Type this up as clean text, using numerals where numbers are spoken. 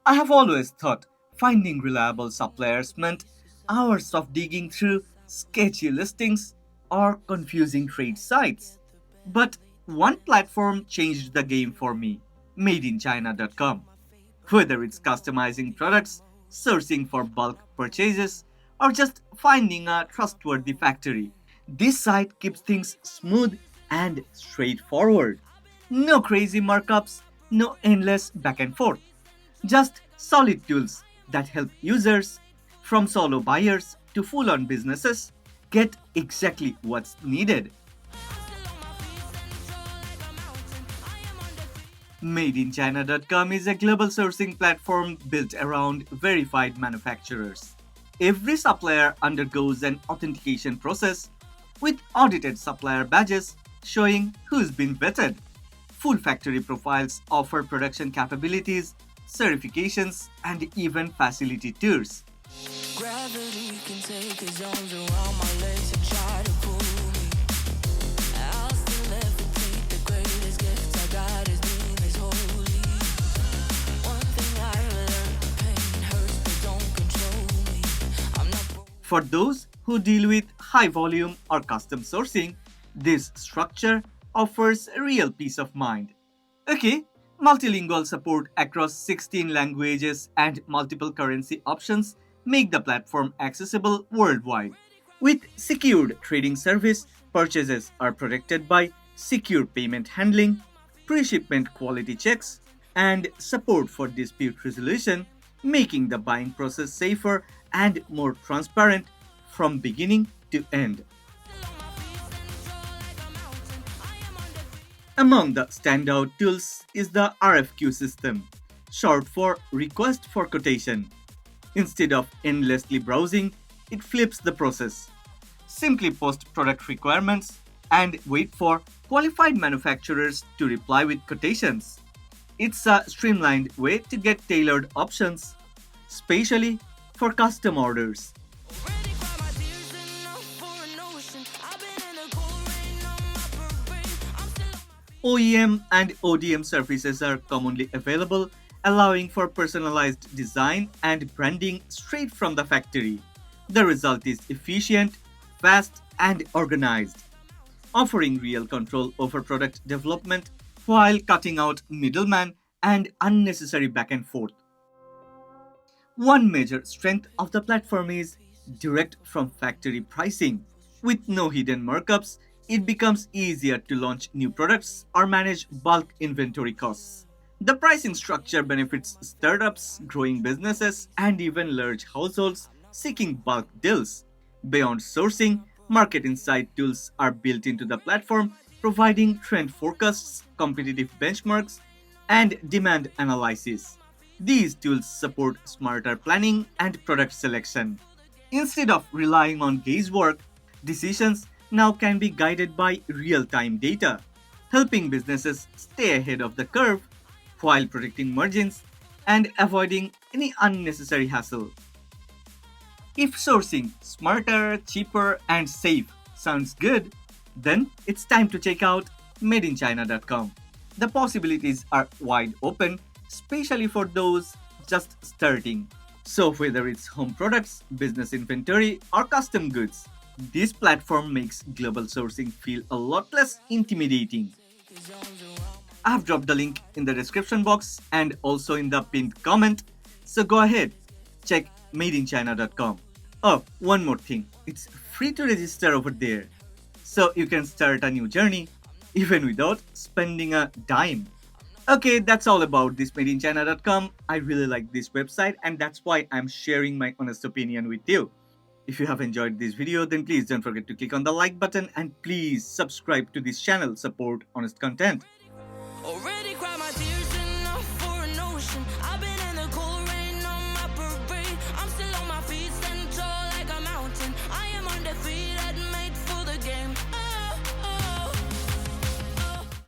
I have always thought finding reliable suppliers meant hours of digging through sketchy listings or confusing trade sites. But one platform changed the game for me, madeinchina.com. Whether it's customizing products, sourcing for bulk purchases, or just finding a trustworthy factory, this site keeps things smooth and straightforward. No crazy markups, no endless back and forth. Just solid tools that help users, from solo buyers to full on businesses, get exactly what's needed. MadeInChina.com is a global sourcing platform built around verified manufacturers. Every supplier undergoes an authentication process with audited supplier badges showing who's been vetted. Full factory profiles offer production capabilities, certifications, and even facility tours. Gravity can take its arms around my legs and try to pull me. I'll still levitate. The greatest gift I got is being this holy. One thing I learned, pain hurts but don't control me. I'm not. For those who deal with high volume or custom sourcing, this structure offers real peace of mind. Okay, multilingual support across 16 languages and multiple currency options make the platform accessible worldwide. With secured trading service, purchases are protected by secure payment handling, pre-shipment quality checks, and support for dispute resolution, making the buying process safer and more transparent from beginning to end. Among the standout tools is the RFQ system, short for Request for Quotation. Instead of endlessly browsing, it flips the process. Simply post product requirements and wait for qualified manufacturers to reply with quotations. It's a streamlined way to get tailored options, especially for custom orders. OEM and ODM services are commonly available, allowing for personalized design and branding straight from the factory. The result is efficient, fast, and organized, offering real control over product development while cutting out middlemen and unnecessary back and forth. One major strength of the platform is direct from factory pricing. With no hidden markups, it becomes easier to launch new products or manage bulk inventory costs. The pricing structure benefits startups, growing businesses, and even large households seeking bulk deals. Beyond sourcing, market insight tools are built into the platform, providing trend forecasts, competitive benchmarks, and demand analysis. These tools support smarter planning and product selection. Instead of relying on guesswork, decisions now can be guided by real time data, helping businesses stay ahead of the curve while protecting margins and avoiding any unnecessary hassle. If sourcing smarter, cheaper, and safe sounds good, then it's time to check out madeinchina.com. The possibilities are wide open, especially for those just starting. So, whether it's home products, business inventory, or custom goods, this platform makes global sourcing feel a lot less intimidating. I have dropped the link in the description box and also in the pinned comment. So go ahead, check madeinchina.com. Oh, one more thing. It's free to register over there. So you can start a new journey even without spending a dime. Okay, that's all about this madeinchina.com. I really like this website and that's why I'm sharing my honest opinion with you. If you have enjoyed this video, then please don't forget to click on the like button and please subscribe to this channel, support honest content.